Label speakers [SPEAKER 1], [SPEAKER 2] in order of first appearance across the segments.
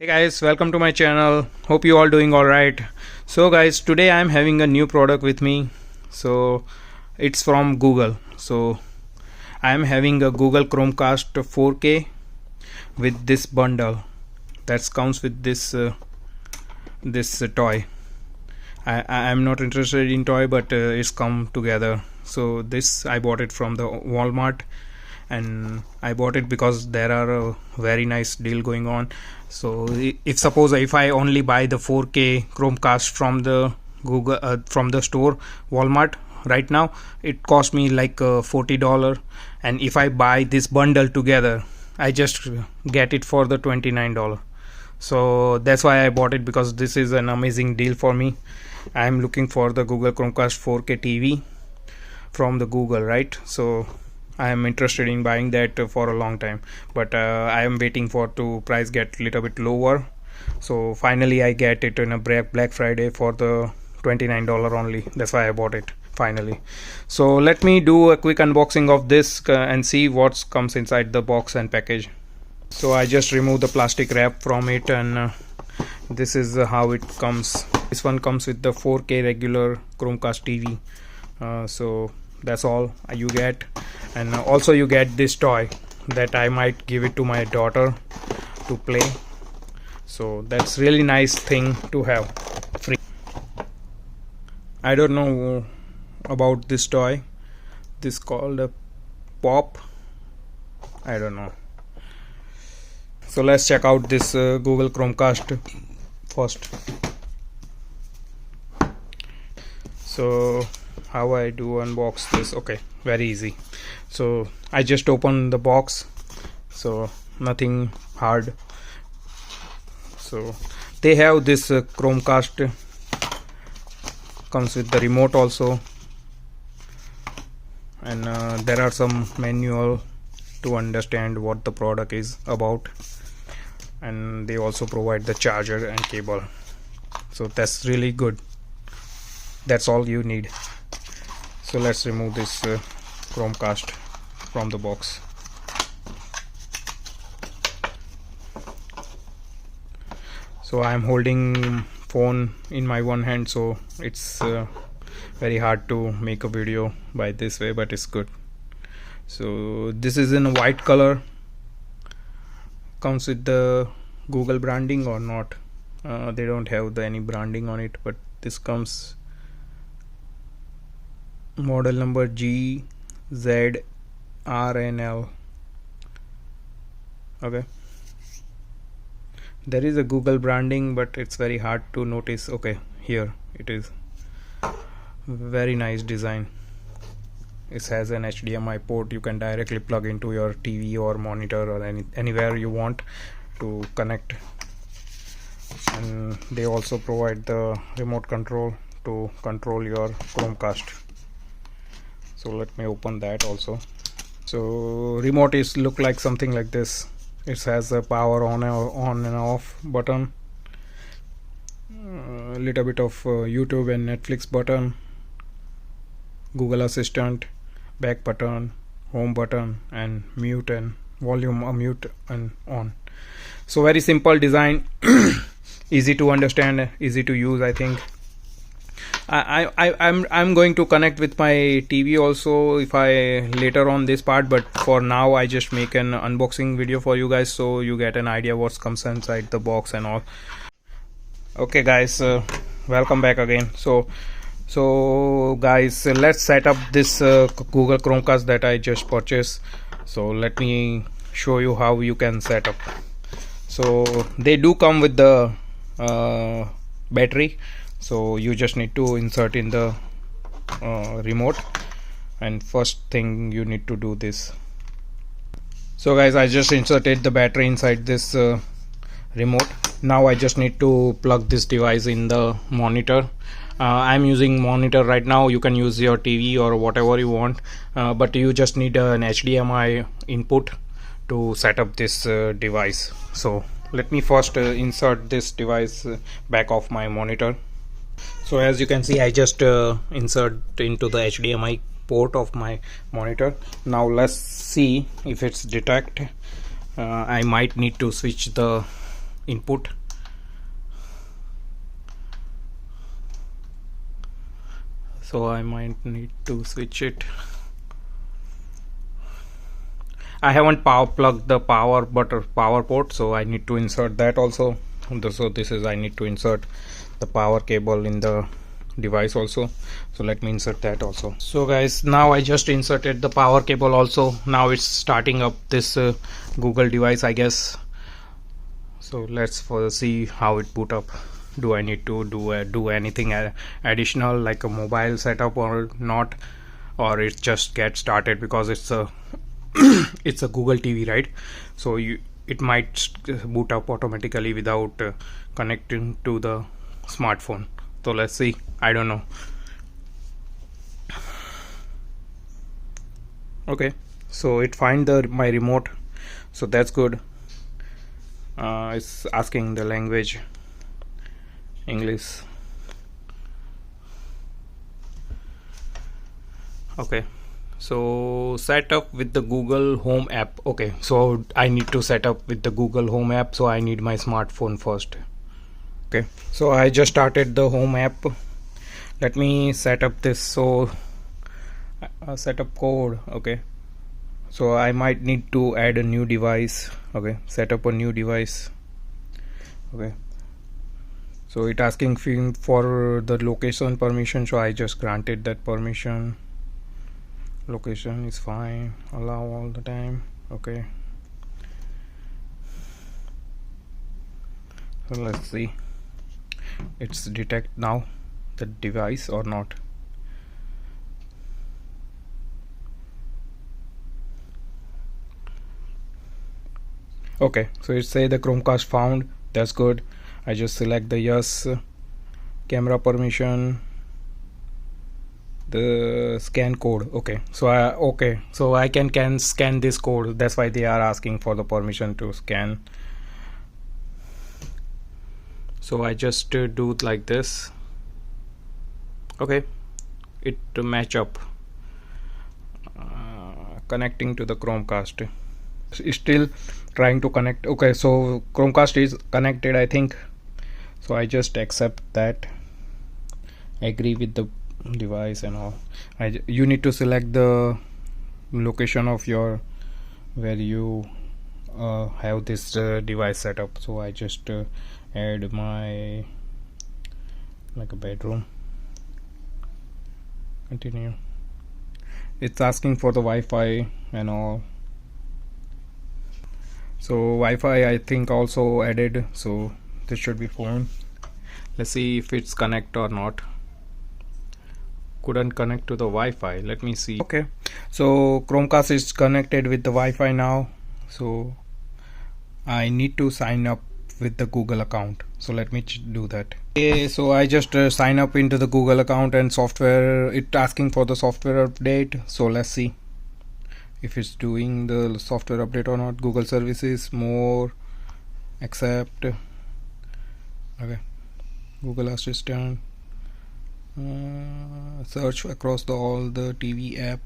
[SPEAKER 1] Hey guys, welcome to my channel. Hope you all doing all right. So guys, today I am having a new product with me. So it's from Google. So I am having a Google Chromecast 4K with this bundle that comes with this toy. I am not interested in toy, but it's come together. So this I bought it from the Walmart, and I bought it because there are a very nice deal going on. So if I only buy the 4K Chromecast from the Google from the store Walmart right now, it cost me like $40, and if I buy this bundle together, I just get it for the $29. So that's why I bought it, because this is an amazing deal for me. I am looking for the Google Chromecast 4K TV from the Google, right? So I am interested in buying that for a long time, but I am waiting for to price get little bit lower. So finally I get it in a Black Friday for the $29 only. That's why I bought it finally. So let me do a quick unboxing of this and see what comes inside the box and package. So I just removed the plastic wrap from it, and this is how it comes. This one comes with the 4K regular Chromecast TV. So that's all you get, and also you get this toy that I might give it to my daughter to play. So that's really nice thing to have free. I don't know about this toy. This called a pop, I don't know. So let's check out this Google Chromecast first. So how I do unbox this? Okay, very easy. So I just open the box, so nothing hard. So they have this Chromecast, comes with the remote also, and there are some manual to understand what the product is about, and they also provide the charger and cable. So that's really good. That's all you need. So let's remove this Chromecast from the box. So I am holding phone in my one hand, so it's very hard to make a video by this way, but it's good. So this is in a white color. Comes with the Google branding or not? They don't have any branding on it, but this comes model number GZRNL. Okay, there is a Google branding, but it's very hard to notice. Okay, here it is. Very nice design. It has an HDMI port. You can directly plug into your TV or monitor or anywhere you want to connect, and they also provide the remote control to control your Chromecast. So let me open that also. So remote is look like something like this. It has a power on and off button, a little bit of YouTube and Netflix button, Google Assistant, back button, home button, and mute and volume mute and on. So very simple design, easy to understand, easy to use. I think I'm going to connect with my TV also if I later on this part, but for now I just make an unboxing video for you guys, so you get an idea what comes inside the box and all. Okay guys, welcome back again. So guys, let's set up this Google Chromecast that I just purchased. So let me show you how you can set up. So they do come with the battery, so you just need to insert in the remote, and first thing you need to do this. So guys, I just inserted the battery inside this remote. Now I just need to plug this device in the monitor. I'm using monitor right now. You can use your TV or whatever you want, but you just need an HDMI input to set up this device. So let me first insert this device back of my monitor. So as you can see, I just insert into the HDMI port of my monitor. Now let's see if it's detect. I might need to switch the input. So I might need to switch it. I haven't plugged the power port, so I need to insert that also. So this is, I need to insert the power cable in the device also, so let me insert that also. So guys, now I just inserted the power cable also. Now it's starting up this Google device, I guess. So let's see how it boot up. Do I need to do anything additional like a mobile setup or not, or it just get started because it's a it's a Google TV, right? So it might boot up automatically without connecting to the smartphone. So let's see. I don't know. Okay, so it find my remote, so that's good. It's asking the language English. Okay, so set up with the Google Home app. Okay, so I need to set up with the Google Home app, so I need my smartphone first. Okay, so I just started the Home app. Let me set up this. So setup code. Okay, so I might need to add a new device. Okay, set up a new device. Okay, so it asking for the location permission, so I just granted that permission. Location is fine, allow all the time. Okay, so let's see, it's detect now the device or not. Okay, so it say the Chromecast found. That's good. I just select the yes, camera permission, the scan code. Okay, so I can scan this code. That's why they are asking for the permission to scan. So I just do it like this. Okay, it to match up, connecting to the Chromecast. It's still trying to connect. Okay, so Chromecast is connected, I think. So I just accept that, agree with the device and all. You need to select the location of your where you have this device set up. So I just add my like a bedroom. Continue. It's asking for the Wi-Fi and all. So Wi-Fi I think also added, so this should be fine. Let's see if it's connect or not. Couldn't connect to the Wi-Fi. Let me see. Okay, so Chromecast is connected with the Wi-Fi now. So I need to sign up with the Google account. So let me do that. Okay, so I just sign up into the Google account and software. It's asking for the software update. So let's see if it's doing the software update or not. Google services, more, accept. Okay, Google Assistant, search across all the TV app.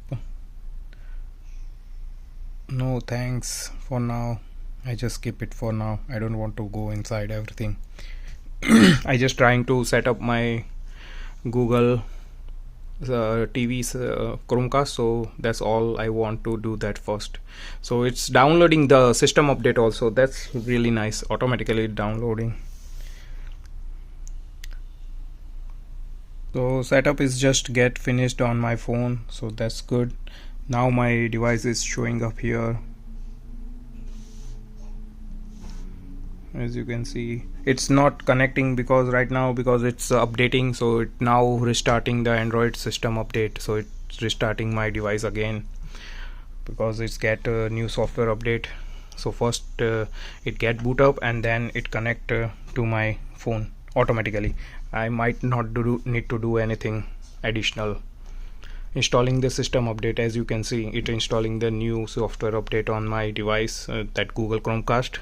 [SPEAKER 1] No thanks for now. I just skip it for now. I don't want to go inside everything. I just trying to set up my Google TV's Chromecast, so that's all. I want to do that first. So it's downloading the system update also. That's really nice, automatically downloading. So setup is just get finished on my phone, so that's good. Now my device is showing up here. As you can see, it's not connecting because right now, because it's updating. So it now restarting the Android system update. So it's restarting my device again because it's get a new software update. So first it get boot up and then it connect to my phone automatically. I might not need to do anything additional. Installing the system update, as you can see, it installing the new software update on my device, that Google Chromecast.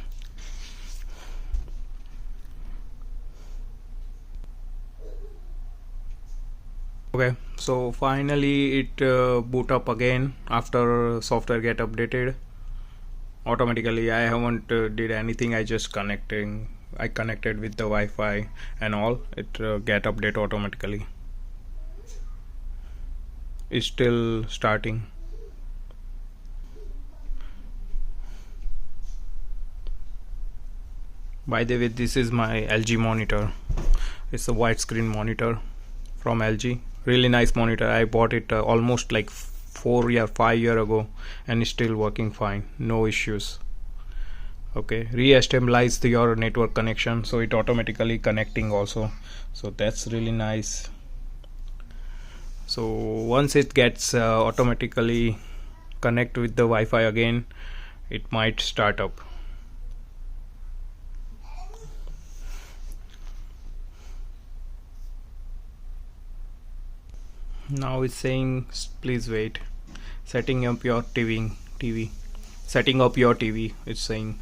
[SPEAKER 1] Okay, so finally it boot up again after software get updated automatically. I haven't did anything. I just connecting I connected with the Wi-Fi and all, it get update automatically. It's still starting. By the way, this is my LG monitor. It's a widescreen monitor from LG. Really nice monitor. I bought it almost like 5 years ago, and it's still working fine. No issues. Okay, re-stabilize your network connection, so it automatically connecting also. So that's really nice. So once it gets automatically connect with the Wi-Fi again, it might start up. Now it's saying please wait, setting up your TV, setting up your TV, it's saying.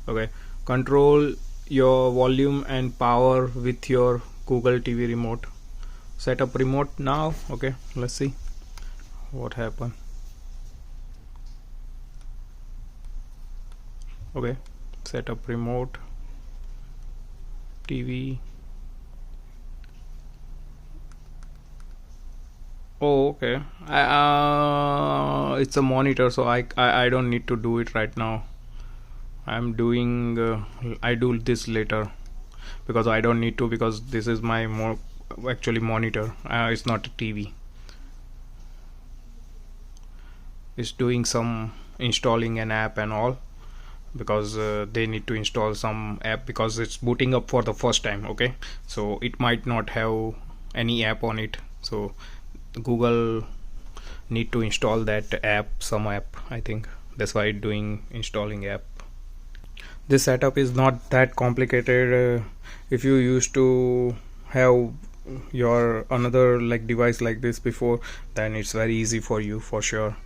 [SPEAKER 1] Okay, control your volume and power with your Google TV remote. Set up remote now. Okay, let's see what happened. Okay, set up remote TV. Oh, okay. It's a monitor, so I don't need to do it right now. I'm doing I do this later, because I don't need to, because this is my actually monitor. It's not a TV. It's doing some installing an app and all, because they need to install some app, because it's booting up for the first time. Okay, so it might not have any app on it, so Google need to install that app, some app, I think. That's why it's doing installing app. This setup is not that complicated. If you used to have your another like device like this before, then it's very easy for you for sure.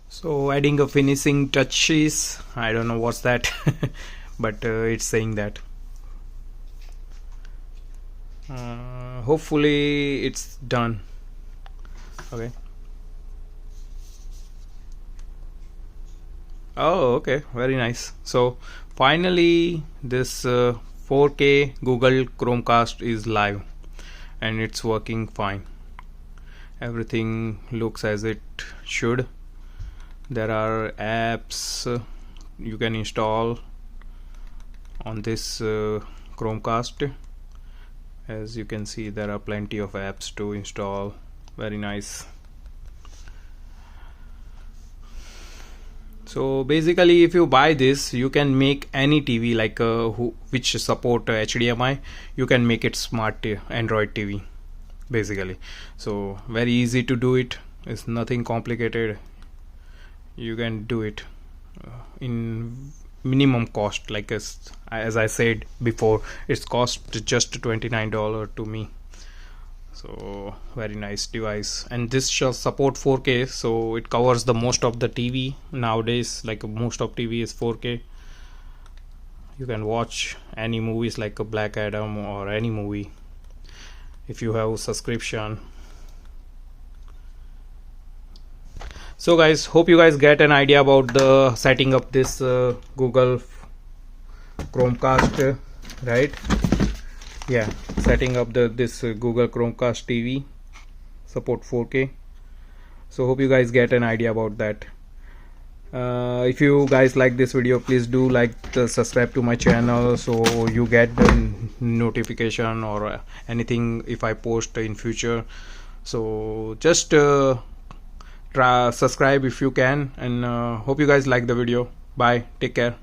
[SPEAKER 1] So adding a finishing touches, I don't know what's that but it's saying that hopefully it's done. Okay. Oh, okay, very nice. So finally this 4K Google Chromecast is live and it's working fine. Everything looks as it should. There are apps you can install on this Chromecast. As you can see, there are plenty of apps to install. Very nice. So basically, if you buy this, you can make any TV like which support HDMI. You can make it smart Android TV basically. So very easy to do it. It's nothing complicated. You can do it in minimum cost, like as I said before, it's cost just $29 to me. So very nice device, and this shall support 4K, so it covers the most of the TV nowadays. Like most of TV is 4K. You can watch any movies like a Black Adam or any movie if you have a subscription. So guys, hope you guys get an idea about the setting up this Google Chromecast, right? Yeah, setting up this Google Chromecast TV, support 4K. So hope you guys get an idea about that. If you guys like this video, please do subscribe to my channel, so you get the notification or anything if I post in future. So just subscribe if you can, and hope you guys like the video. Bye, take care.